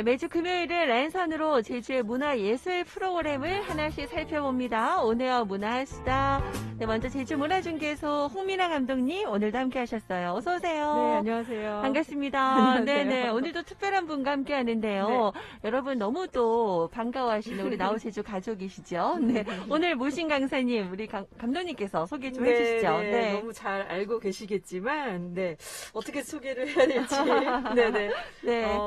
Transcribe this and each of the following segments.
네, 매주 금요일은 랜선으로 제주의 문화예술 프로그램을 하나씩 살펴봅니다. 오네어 문화수다. 네, 먼저 제주문화중개소 홍민아 감독님 오늘도 함께 하셨어요. 어서 오세요. 네, 안녕하세요. 반갑습니다. 안녕하세요. 네네. 오늘도 특별한 분과 함께 하는데요. 네. 여러분 너무 또 반가워하시는 우리 나우제주 가족이시죠? 네. 오늘 모신 강사님, 우리 감독님께서 소개 좀 해주시죠. 네. 너무 잘 알고 계시겠지만, 네. 어떻게 소개를 해야 될지. 네네. 네.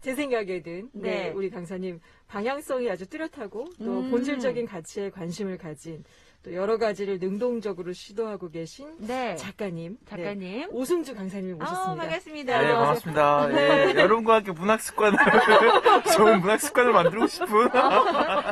제 생각에는, 네. 우리 강사님 방향성이 아주 뚜렷하고, 또 본질적인 가치에 관심을 가진, 또 여러 가지를 능동적으로 시도하고 계신 네. 작가님. 작가님. 네. 오승주 강사님을 모셨습니다. 반갑습니다. 네, 반갑습니다. 네, 여러분과 함께 문학 습관을, 좋은 문학 습관을 만들고 싶은.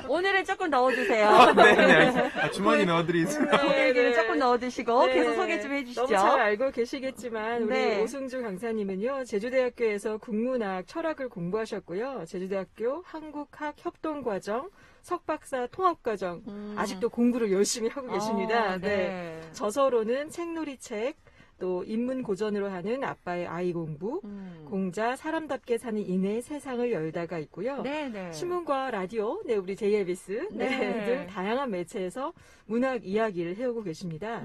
오늘은 조금 넣어주세요. 네. 주머니 넣어드리겠습니다. 고객님은 조금 넣어두시고 네. 계속 소개 좀 해주시죠. 너무 잘 알고 계시겠지만 우리 네. 오승주 강사님은요. 제주대학교에서 국문학, 철학을 공부하셨고요. 제주대학교 한국학 협동과정, 석박사 통합과정 아직도 공부를 열심히 하고 계십니다. 네. 저서로는 책놀이책, 또 인문 고전으로 하는 아빠의 아이 공부, 공자 사람답게 사는 인의 세상을 열다가 있고요. 네네. 신문과 라디오, 네 우리 JLBS 네. 등 다양한 매체에서 문학 이야기를 해오고 계십니다.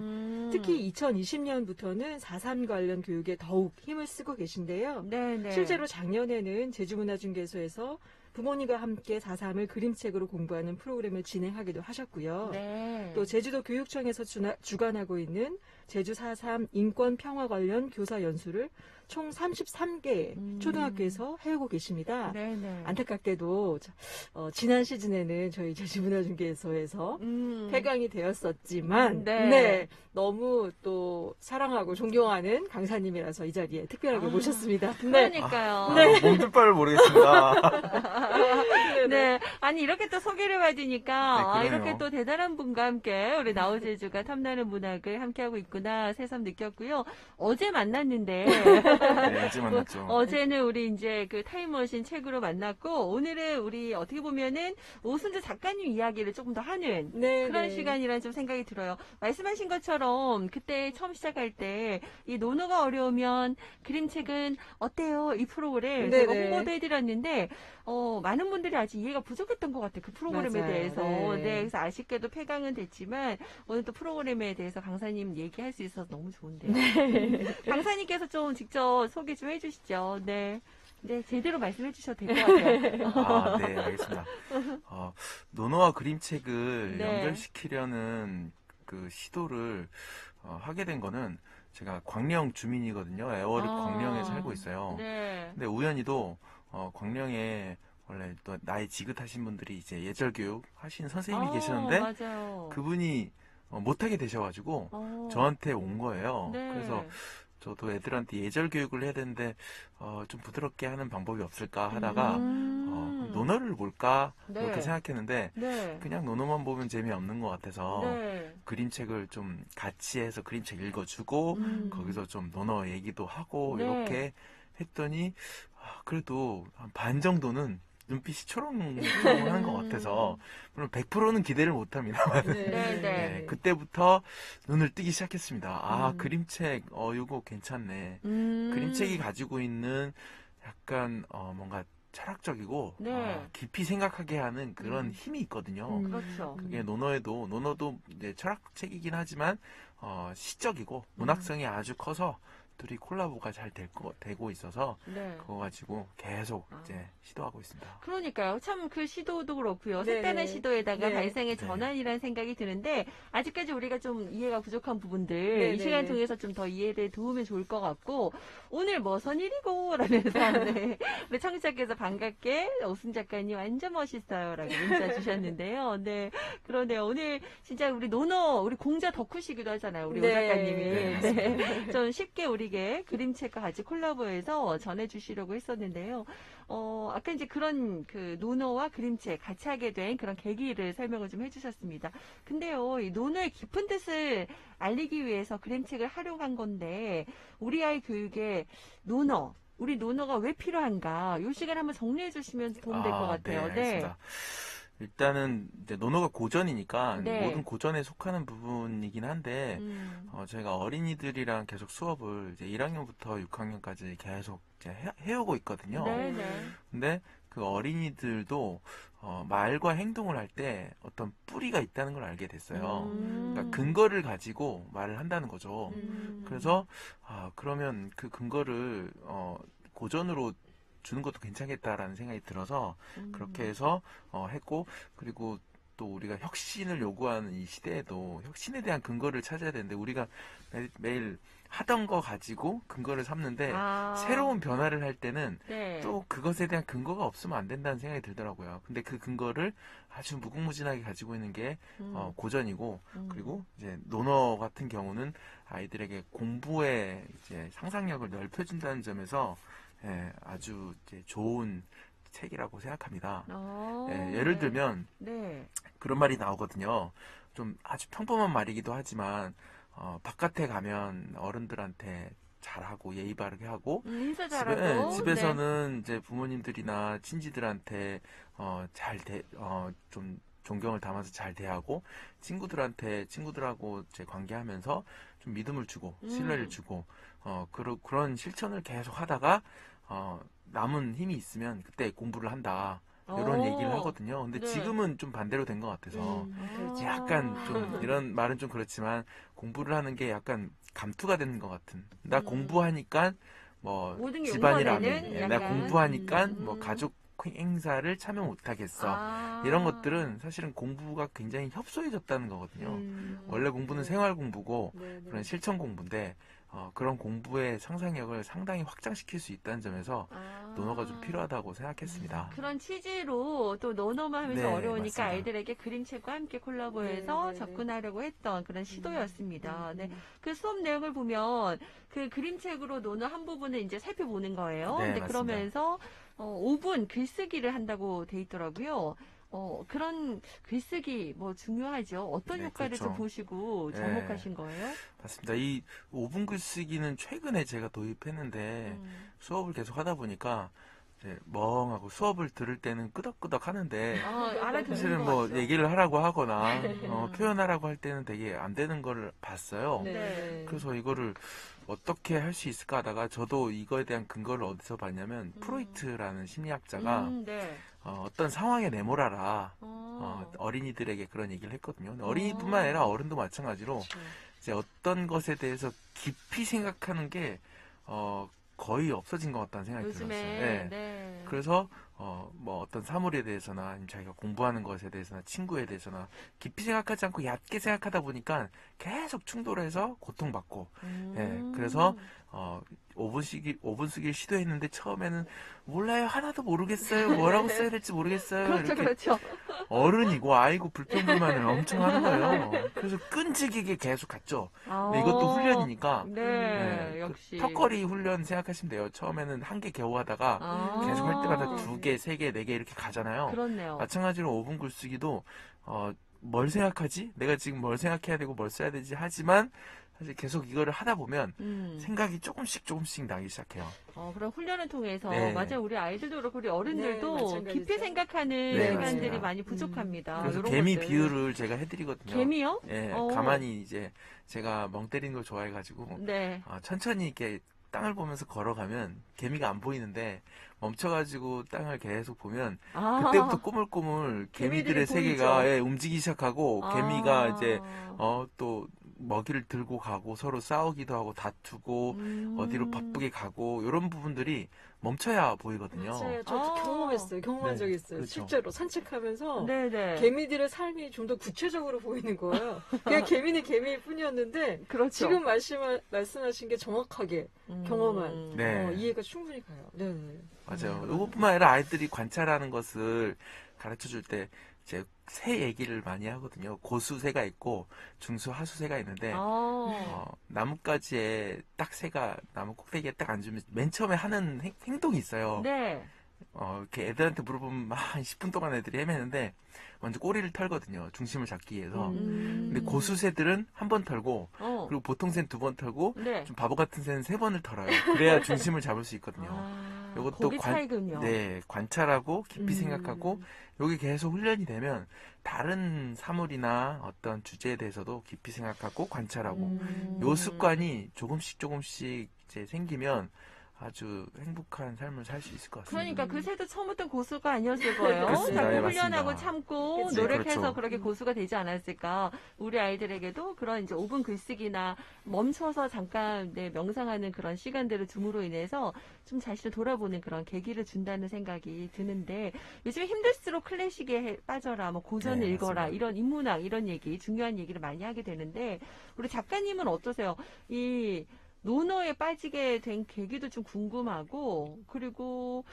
특히 2020년부터는 4.3 관련 교육에 더욱 힘을 쓰고 계신데요. 네네. 실제로 작년에는 제주문화중개소에서 부모님과 함께 4.3을 그림책으로 공부하는 프로그램을 진행하기도 하셨고요. 네. 또 제주도 교육청에서 주관하고 있는 제주 4.3 인권 평화 관련 교사 연수를 총 33개 초등학교에서 해오고 계십니다. 네네. 안타깝게도 지난 시즌에는 저희 제주문화중개소에서 폐강이 되었었지만 네. 너무 또 사랑하고 존경하는 강사님이라서 이 자리에 특별하게 모셨습니다. 그러니까요. 몸둘 바를 모르겠습니다. 네. 아니, 이렇게 또 소개를 받으니까, 네, 이렇게 또 대단한 분과 함께, 우리 나우제주가 탐나는 문학을 함께하고 있구나, 새삼 느꼈고요. 어제 만났는데, 네, 어제 만났죠. 어제는 우리 이제 그 타임머신 책으로 만났고, 오늘은 우리 어떻게 보면은 오순주 작가님 이야기를 조금 더 하는 그런 시간이라는 좀 생각이 들어요. 말씀하신 것처럼 그때 처음 시작할 때 이 논어가 어려우면 그림책은 어때요? 이 프로그램 제가 홍보도 해드렸는데, 많은 분들이 아직 이해가 부족했던 것 같아요. 그 프로그램에 맞아요. 대해서. 네. 네, 그래서 아쉽게도 폐강은 됐지만, 오늘 또 프로그램에 대해서 강사님 얘기할 수 있어서 너무 좋은데요. 강사님께서 좀 직접 소개 좀 해주시죠. 네. 네, 제대로 말씀해 주셔도 될 것 같아요. 네, 알겠습니다. 논어와 그림책을 네. 연결시키려는 그 시도를 하게 된 거는 제가 광명 주민이거든요. 애월읍 광명에 살고 있어요. 네. 근데 우연히도 광명에 원래 또 나이 지긋하신 분들이 이제 예절교육 하시는 선생님이 계셨는데 맞아요. 그분이 못하게 되셔가지고 저한테 온 거예요. 네. 그래서 저도 애들한테 예절 교육을 해야 되는데 좀 부드럽게 하는 방법이 없을까 하다가 논어를 볼까 이렇게 생각했는데 네. 그냥 논어만 보면 재미없는 것 같아서 네. 그림책을 좀 같이 해서 그림책 읽어주고 거기서 좀 논어 얘기도 하고 네. 이렇게 했더니 그래도 한 반 정도는 눈빛이 초롱초롱한 것 같아서 물론 100%는 기대를 못합니다만 네, 그때부터 눈을 뜨기 시작했습니다. 그림책 이거 괜찮네. 그림책이 가지고 있는 약간 뭔가 철학적이고 깊이 생각하게 하는 그런 힘이 있거든요. 그렇죠. 그게 논어도 이제 철학책이긴 하지만 시적이고 문학성이 아주 커서 둘이 콜라보가 잘 되고 있어서 그거 가지고 계속 이제 시도하고 있습니다. 그러니까요. 참 그 시도도 그렇고요. 색다른 시도에다가 발상의 네. 전환이라는 생각이 드는데 아직까지 우리가 좀 이해가 부족한 부분들 이 시간 통해서 좀 더 이해를 도우면 좋을 것 같고 오늘 뭐선 일이고 라면서 우리 청취자께서 반갑게 오승 작가님 완전 멋있어요 라고 문자 주셨는데요. 네. 그러네요. 오늘 진짜 우리 논어 우리 공자 덕후시기도 하잖아요. 우리 오 작가님이. 네. 좀 쉽게 우리에게 그림책과 같이 콜라보해서 전해주시려고 했었는데요. 아까 이제 그런 그 논어와 그림책 같이 하게 된 그런 계기를 설명을 좀 해주셨습니다. 근데요, 이 논어의 깊은 뜻을 알리기 위해서 그림책을 활용한 건데, 우리 아이 교육에 우리 논어가 왜 필요한가, 이 시간 한번 정리해 주시면 도움될 것 같아요. 네, 알겠습니다. 일단은 이제 논어가 고전이니까 모든 고전에 속하는 부분이긴 한데 저희가 어린이들이랑 계속 수업을 이제 1학년부터 6학년까지 계속 이제 해오고 있거든요. 근데 그 어린이들도 말과 행동을 할 때 어떤 뿌리가 있다는 걸 알게 됐어요. 그러니까 근거를 가지고 말을 한다는 거죠. 그래서 그러면 그 근거를 고전으로 주는 것도 괜찮겠다라는 생각이 들어서 그렇게 해서 했고, 그리고 또 우리가 혁신을 요구하는 이 시대에도 혁신에 대한 근거를 찾아야 되는데 우리가 매일 하던 거 가지고 근거를 삼는데 새로운 변화를 할 때는 네. 또 그것에 대한 근거가 없으면 안 된다는 생각이 들더라고요. 근데 그 근거를 아주 무궁무진하게 가지고 있는 게 고전이고, 그리고 이제 논어 같은 경우는 아이들에게 공부의 이제 상상력을 넓혀준다는 점에서 아주 이제 좋은 책이라고 생각합니다. 예를 네. 들면 네. 그런 말이 나오거든요. 좀 아주 평범한 말이기도 하지만 바깥에 가면 어른들한테 잘하고 예의 바르게 하고 인사 잘하고 집에서는 이제 부모님들이나 친지들한테 좀 존경을 담아서 잘 대하고 친구들하고 이제 관계하면서 좀 믿음을 주고 신뢰를 주고 그런 실천을 계속 하다가 남은 힘이 있으면 그때 공부를 한다. 이런 얘기를 하거든요. 근데 네. 지금은 좀 반대로 된 것 같아서 그렇죠. 약간 좀 이런 말은 좀 그렇지만 공부를 하는 게 약간 감투가 되는 것 같은. 나 공부하니까 뭐 모든 게 집안일하며 용서되는 나 약간, 공부하니까 뭐 가족 행사를 참여 못하겠어. 이런 것들은 사실은 공부가 굉장히 협소해졌다는 거거든요. 원래 공부는 생활 공부고 네네. 그런 실천 공부인데 그런 공부의 상상력을 상당히 확장시킬 수 있다는 점에서 논어가 좀 필요하다고 생각했습니다. 그런 취지로 또 논어만 하면서 네, 어려우니까 맞습니다. 아이들에게 그림책과 함께 콜라보해서 네. 접근하려고 했던 그런 시도였습니다. 네. 그 수업 내용을 보면 그 그림책으로 논어 한 부분을 이제 살펴보는 거예요. 네, 근데 맞습니다. 그러면서 5분 글쓰기를 한다고 돼 있더라고요. 그런 글쓰기 뭐 중요하죠. 어떤 네, 효과를 그렇죠. 좀 보시고 네. 접목하신 거예요? 맞습니다. 이 5분 글쓰기는 최근에 제가 도입했는데 수업을 계속 하다 보니까 이제 멍하고 수업을 들을 때는 끄덕끄덕 하는데 알아듣는 사실은 것 뭐 같죠. 얘기를 하라고 하거나 표현하라고 할 때는 되게 안 되는 걸 봤어요. 네. 그래서 이거를 어떻게 할 수 있을까 하다가 저도 이거에 대한 근거를 어디서 봤냐면 프로이트라는 심리학자가 네. 어떤 상황에 내몰아라 어. 어린이들에게 그런 얘기를 했거든요. 근데 어린이뿐만 아니라 어른도 마찬가지로 이제 어떤 것에 대해서 깊이 생각하는 게 거의 없어진 것 같다는 생각이 들었어요. 요즘에 네. 그래서 뭐 어떤 사물에 대해서나 아니면 자기가 공부하는 것에 대해서나 친구에 대해서나 깊이 생각하지 않고 얕게 생각하다 보니까 계속 충돌해서 고통받고 그래서 5분 쓰기를 시도했는데 처음에는 몰라요, 하나도 모르겠어요, 뭐라고 써야 될지 모르겠어요. 그렇죠, 이렇게 그렇죠. 어른이고 아이고 불평불만을 엄청 하는 거예요. 그래서 끈질기게 계속 갔죠. 근데 이것도 훈련이니까 네, 그 역시. 턱걸이 훈련 생각하시면 돼요. 처음에는 한 개 겨우 하다가 계속 할 때마다 2개, 3개, 4개 이렇게 가잖아요. 그렇네요. 마찬가지로 5분 글쓰기도 뭘 생각하지? 내가 지금 뭘 생각해야 되고 뭘 써야 되지? 하지만 사실 계속 이거를 하다 보면 생각이 조금씩 나기 시작해요. 그런 훈련을 통해서 네. 맞아요. 우리 아이들도 그렇고 우리 어른들도 마찬가지죠. 깊이 생각하는 네, 시간들이 맞습니다. 많이 부족합니다. 그래서 이런 개미 것들. 비유를 제가 해드리거든요. 개미요? 예, 가만히 이제 제가 멍 때리는 걸 좋아해가지고 네. 천천히 이렇게 땅을 보면서 걸어가면 개미가 안 보이는데 멈춰가지고 땅을 계속 보면 그때부터 꼬물꼬물 개미들의 개미들이 세계가 보이죠? 움직이기 시작하고 개미가 이제 또 먹이를 들고 가고 서로 싸우기도 하고 다투고 어디로 바쁘게 가고 이런 부분들이 멈춰야 보이거든요. 맞아요. 저도 경험했어요. 경험한 네, 적 있어요. 그렇죠. 실제로 산책하면서 네네. 개미들의 삶이 좀 더 구체적으로 보이는 거예요. 그냥 개미는 개미일 뿐이었는데 그렇죠. 지금 말씀하신 게 정확하게 경험한 네. 이해가 충분히 가요. 네. 맞아요. 이것뿐만 아니라 아이들이 관찰하는 것을 가르쳐 줄 때 이제 새 얘기를 많이 하거든요. 고수새가 있고 중수 하수새가 있는데 나뭇가지에 딱 새가 나무 꼭대기에 딱 앉으면 맨 처음에 하는 행동이 있어요. 네. 이렇게 애들한테 물어보면 막 한 10분 동안 애들이 헤매는데 먼저 꼬리를 털거든요. 중심을 잡기 위해서. 근데 고수새들은 한 번 털고 그리고 보통 새는 2번 털고 네. 좀 바보 같은 새는 3번을 털어요. 그래야 중심을 잡을 수 있거든요. 요것도 거기 차이군요. 네, 관찰하고 깊이 생각하고 여기 계속 훈련이 되면 다른 사물이나 어떤 주제에 대해서도 깊이 생각하고 관찰하고 요 습관이 조금씩 이제 생기면 아주 행복한 삶을 살 수 있을 것 같습니다. 그러니까 그 새도 처음부터 고수가 아니었을 거예요. 그렇습니다. 자꾸 예, 훈련하고 맞습니다. 참고 그치. 노력해서 그렇죠. 그렇게 고수가 되지 않았을까. 우리 아이들에게도 그런 이제 5분 글쓰기나 멈춰서 잠깐 명상하는 그런 시간들을 줌으로 인해서 좀 자신을 돌아보는 그런 계기를 준다는 생각이 드는데 요즘에 힘들수록 클래식에 빠져라, 뭐 고전을 네, 읽어라, 맞습니다. 이런 인문학 이런 얘기, 중요한 얘기를 많이 하게 되는데 우리 작가님은 어떠세요? 이 논어에 빠지게 된 계기도 좀 궁금하고, 그리고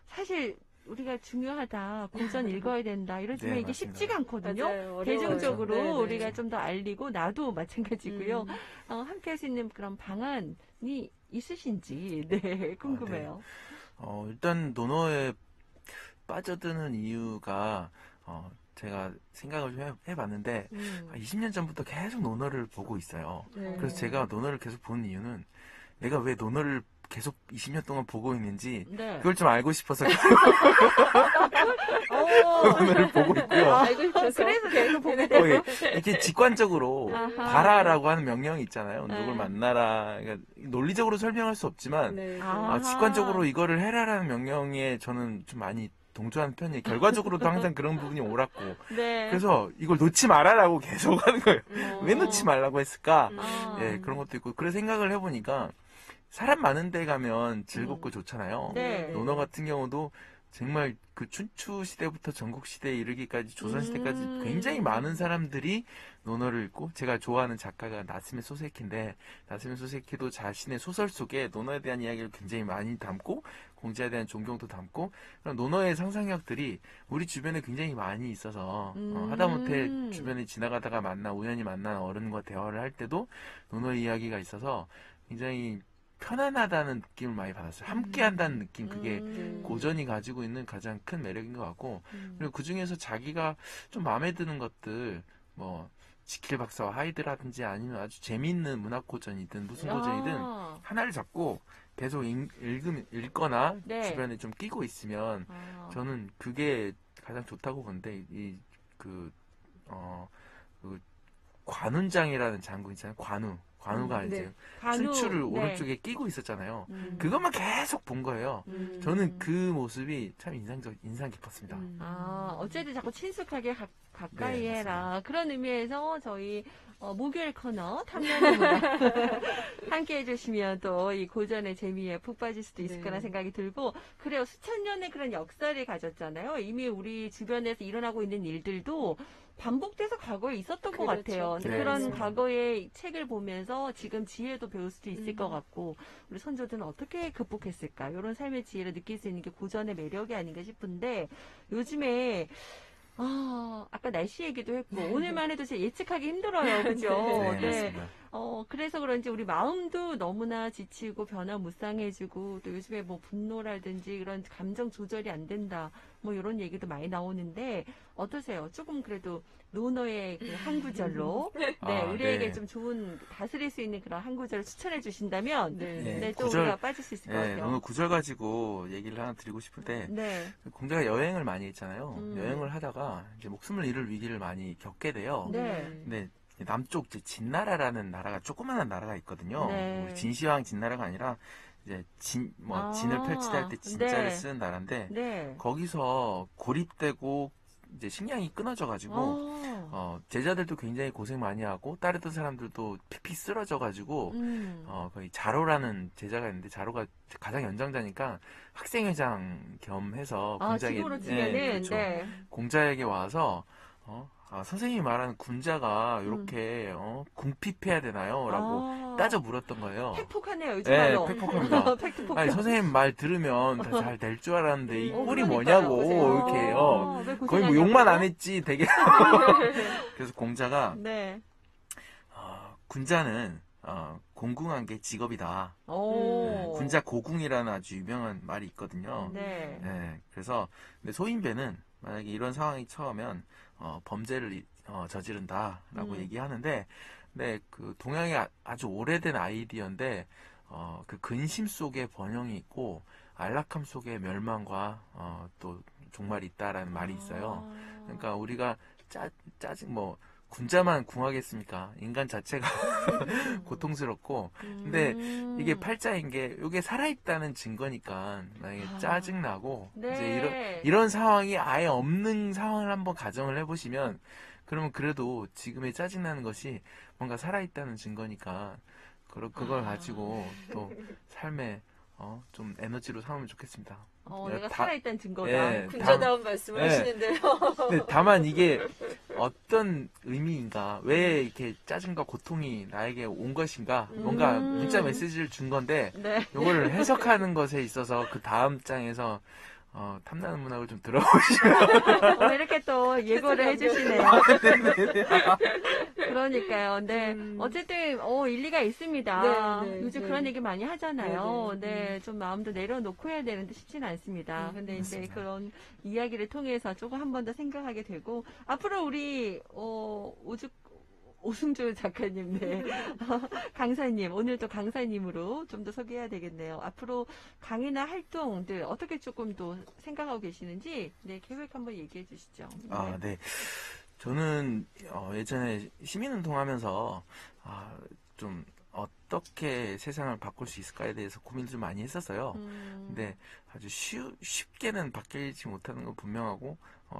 사실 우리가 중요하다, 고전 읽어야 된다, 이러지만 네, 이게 맞습니다. 쉽지가 않거든요. 맞아요. 어려워요. 대중적으로 네, 네. 우리가 좀 더 알리고, 나도 마찬가지고요. 음. 함께 할 수 있는 그런 방안이 있으신지, 네, 궁금해요. 일단 논어에 빠져드는 이유가 제가 생각을 좀 해봤는데 20년 전부터 계속 논어를 보고 있어요. 네. 그래서 제가 논어를 계속 보는 이유는 내가 왜 논어를 계속 20년 동안 보고 있는지 네. 그걸 좀 알고 싶어서 어, 논어를 보고 있고요. 알고 싶어서. 그래서 계속 보게 뭐 돼요. 이렇게 직관적으로 아하. 봐라라고 하는 명령이 있잖아요. 네. 누굴 만나라. 그러니까 논리적으로 설명할 수 없지만 네. 아. 직관적으로 이거를 해라라는 명령에 저는 좀 많이 동조하는 편이에요. 결과적으로도 항상 그런 부분이 옳았고. 네. 그래서 이걸 놓지 말아라고 계속 하는 거예요. 왜 놓지 말라고 했을까? 아. 예, 그런 것도 있고. 그래서 생각을 해보니까 사람 많은 데 가면 즐겁고 좋잖아요. 네. 논어 같은 경우도 정말 그 춘추 시대부터 전국 시대에 이르기까지 조선 시대까지 굉장히 많은 사람들이 논어를 읽고 제가 좋아하는 작가가 나스메 소세키인데 나스메 소세키도 자신의 소설 속에 논어에 대한 이야기를 굉장히 많이 담고 공자에 대한 존경도 담고 그런 논어의 상상력들이 우리 주변에 굉장히 많이 있어서 하다못해 주변에 지나가다가 우연히 만난 어른과 대화를 할 때도 논어의 이야기가 있어서 굉장히 편안하다는 느낌을 많이 받았어요. 함께 한다는 느낌, 그게 고전이 가지고 있는 가장 큰 매력인 것 같고, 그리고 그 중에서 자기가 좀 마음에 드는 것들, 뭐, 지킬 박사와 하이드라든지 아니면 아주 재미있는 문학 고전이든 무슨 고전이든 아. 하나를 잡고 계속 읽거나 네. 주변에 좀 끼고 있으면 아. 저는 그게 가장 좋다고 보는데, 그 관운장이라는 장군 있잖아요. 관우가 이제 춘추를 네. 오른쪽에 끼고 있었잖아요. 음. 그것만 계속 본 거예요. 저는 그 모습이 참 인상 깊었습니다. 어쨌든 자꾸 친숙하게 가까이 네, 해라. 그런 의미에서 저희 목요일 코너 탐나는 문화 함께 해주시면 또 이 고전의 재미에 푹 빠질 수도 있을 네. 거라는 생각이 들고 그래요. 수천 년의 그런 역사를 가졌잖아요. 이미 우리 주변에서 일어나고 있는 일들도 반복돼서 과거에 있었던 것 그렇죠. 같아요. 근데 네, 그런 맞습니다. 과거의 책을 보면서 지금 지혜도 배울 수도 있을 것 같고 우리 선조들은 어떻게 극복했을까? 이런 삶의 지혜를 느낄 수 있는 게 고전의 매력이 아닌가 싶은데 요즘에 아까 날씨 얘기도 했고 오늘만 해도 진짜 예측하기 힘들어요. 그죠? 네, 맞습니다. 그래서 그런지 우리 마음도 너무나 지치고 변화무쌍해지고 또 요즘에 뭐 분노라든지 이런 감정 조절이 안 된다. 뭐 이런 얘기도 많이 나오는데 어떠세요? 조금 그래도 논어의 그 한 구절로 우리에게 네. 좀 좋은 다스릴 수 있는 그런 한 구절을 추천해 주신다면 네. 또 우리가 빠질 수 있을 것 같아요. 오늘 구절 가지고 얘기를 하나 드리고 싶은데 네. 공자가 여행을 많이 했잖아요. 여행을 하다가 이제 목숨을 잃을 위기를 많이 겪게 돼요. 네. 근데 남쪽 이제 진나라라는 나라가 조그마한 나라가 있거든요. 네. 우리 진시황 진나라가 아니라 이제 진을 펼치다 할 때 진자를 쓰는 나라인데 네. 거기서 고립되고 이제 식량이 끊어져가지고 제자들도 굉장히 고생 많이 하고 따르던 사람들도 피피 쓰러져가지고 거의 자로라는 제자가 있는데 자로가 가장 연장자니까 학생회장 겸해서 공자에게 지도로 치면은 그렇죠. 네. 공자에게 와서 선생님이 말하는 군자가 이렇게 궁핍해야 되나요? 라고 따져 물었던 거예요. 팩폭하네요, 요즘 네, 말로. 팩폭합니다. 팩트폭. 아니, 선생님 말 들으면 다 잘 될 줄 알았는데 이 꼴이 그러니까요. 뭐냐고 보세요. 이렇게 왜 거의 뭐 욕만 안 고생하냐고. 했지 되게 그래서 공자가 네. 군자는 공궁한 게 직업이다. 오. 군자 고궁이라는 아주 유명한 말이 있거든요. 네. 그래서 근데 소인배는 만약에 이런 상황이 처하면 범죄를 저지른다라고 얘기하는데, 근데 그 동양의 아주 오래된 아이디어인데 그 근심 속에 번영이 있고 안락함 속에 멸망과 또 종말이 있다라는 말이 있어요. 그러니까 우리가 짜증 군자만 궁하겠습니까? 인간 자체가 고통스럽고. 근데 이게 팔자인 게 이게 살아있다는 증거니까 만약에 짜증나고 네. 이제 이런 상황이 아예 없는 상황을 한번 가정을 해보시면 그러면 그래도 지금의 짜증나는 것이 뭔가 살아있다는 증거니까 그걸 가지고 또 삶에 좀 에너지로 삼으면 좋겠습니다. 내가 살아있다는 증거다. 예, 군자다운 말씀을 예. 하시는데요. 근데 다만 이게 어떤 의미인가, 왜 이렇게 짜증과 고통이 나에게 온 것인가, 뭔가 문자 메시지를 준 건데, 네. 이거를 해석하는 것에 있어서 그 다음 장에서 탐나는 문학을 좀 들어보시면. 이렇게 또 예고를 해주시네요. 그러니까요. 네. 어쨌든, 일리가 있습니다. 네, 요즘 네. 그런 얘기 많이 하잖아요. 네, 네. 좀 마음도 내려놓고 해야 되는데 쉽지는 않습니다. 근데 이제 맞습니다. 그런 이야기를 통해서 조금 한 번 더 생각하게 되고, 앞으로 우리, 오승주 작가님, 네. 강사님, 오늘 또 강사님으로 좀 더 소개해야 되겠네요. 앞으로 강의나 활동들 어떻게 조금 더 생각하고 계시는지, 네, 계획 한번 얘기해 주시죠. 아, 네. 저는 예전에 시민운동 하면서 좀 어떻게 세상을 바꿀 수 있을까에 대해서 고민을 좀 많이 했었어요. 근데 아주 쉽게는 바뀌지 못하는 건 분명하고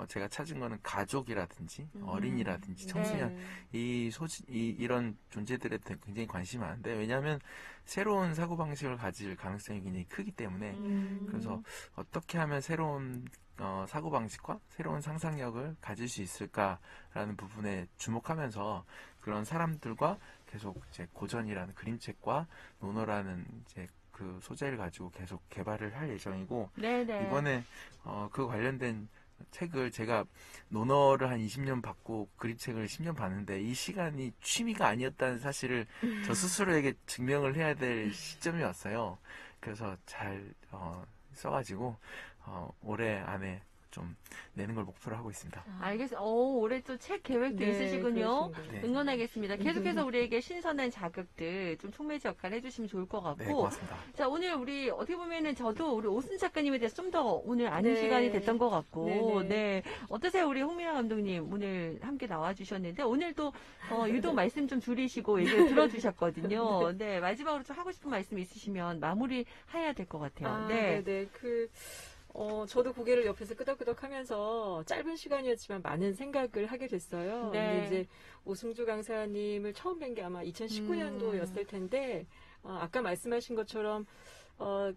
제가 찾은 거는 가족이라든지 어린이라든지 청소년 네. 이런 존재들에 대해 굉장히 관심이 많은데 왜냐하면 새로운 사고방식을 가질 가능성이 굉장히 크기 때문에 그래서 어떻게 하면 새로운 사고방식과 새로운 상상력을 가질 수 있을까라는 부분에 주목하면서 그런 사람들과 계속 이제 고전이라는 그림책과 논어라는 이제 그 소재를 가지고 계속 개발을 할 예정이고 네네. 이번에 그 관련된 책을 제가 논어를 한 20년 받고 그림책을 10년 봤는데 이 시간이 취미가 아니었다는 사실을 저 스스로에게 증명을 해야 될 시점이 왔어요. 그래서 잘 써가지고 올해 안에 좀 내는 걸 목표로 하고 있습니다. 알겠어요. 올해 또 책 계획도 네, 있으시군요. 그렇습니다. 네. 응원하겠습니다. 계속해서 우리에게 신선한 자극들 좀 촉매제 역할을 해주시면 좋을 것 같고. 네, 고맙습니다. 자, 오늘 우리 어떻게 보면은 저도 우리 오순 작가님에 대해서 좀 더 오늘 아는 네. 시간이 됐던 것 같고. 네네. 네. 어떠세요? 우리 홍미라 감독님 오늘 함께 나와주셨는데 오늘 또 유독 말씀 좀 줄이시고 얘기를 들어주셨거든요. 네. 마지막으로 좀 하고 싶은 말씀 있으시면 마무리 해야 될 것 같아요. 네. 네네. 저도 고개를 옆에서 끄덕끄덕 하면서 짧은 시간이었지만 많은 생각을 하게 됐어요. 네. 근데 이제 오승주 강사님을 처음 뵌 게 아마 2019년도였을 텐데, 아까 말씀하신 것처럼,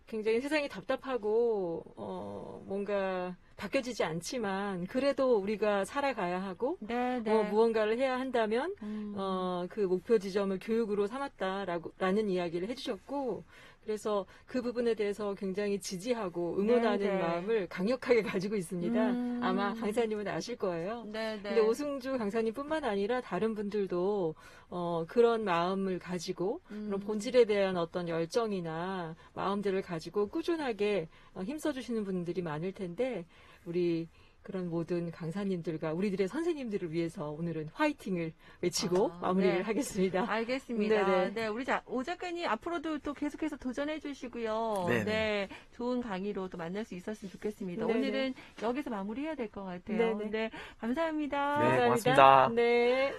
굉장히 세상이 답답하고, 뭔가 바뀌어지지 않지만, 그래도 우리가 살아가야 하고, 네, 네. 무언가를 해야 한다면, 그 목표 지점을 교육으로 삼았다라는 이야기를 해주셨고, 그래서 그 부분에 대해서 굉장히 지지하고 응원하는 네, 네. 마음을 강력하게 가지고 있습니다. 아마 강사님은 아실 거예요. 네, 네. 근데 오승주 강사님뿐만 아니라 다른 분들도 그런 마음을 가지고 그런 본질에 대한 어떤 열정이나 마음들을 가지고 꾸준하게 힘써주시는 분들이 많을 텐데 우리 그런 모든 강사님들과 우리들의 선생님들을 위해서 오늘은 화이팅을 외치고 마무리를 네. 하겠습니다. 알겠습니다. 네네. 네, 우리 오 작가님 앞으로도 또 계속해서 도전해 주시고요. 네네. 네, 좋은 강의로 또 만날 수 있었으면 좋겠습니다. 네네. 오늘은 여기서 마무리해야 될 것 같아요. 네네. 네, 감사합니다. 네, 감사합니다. 고맙습니다. 네.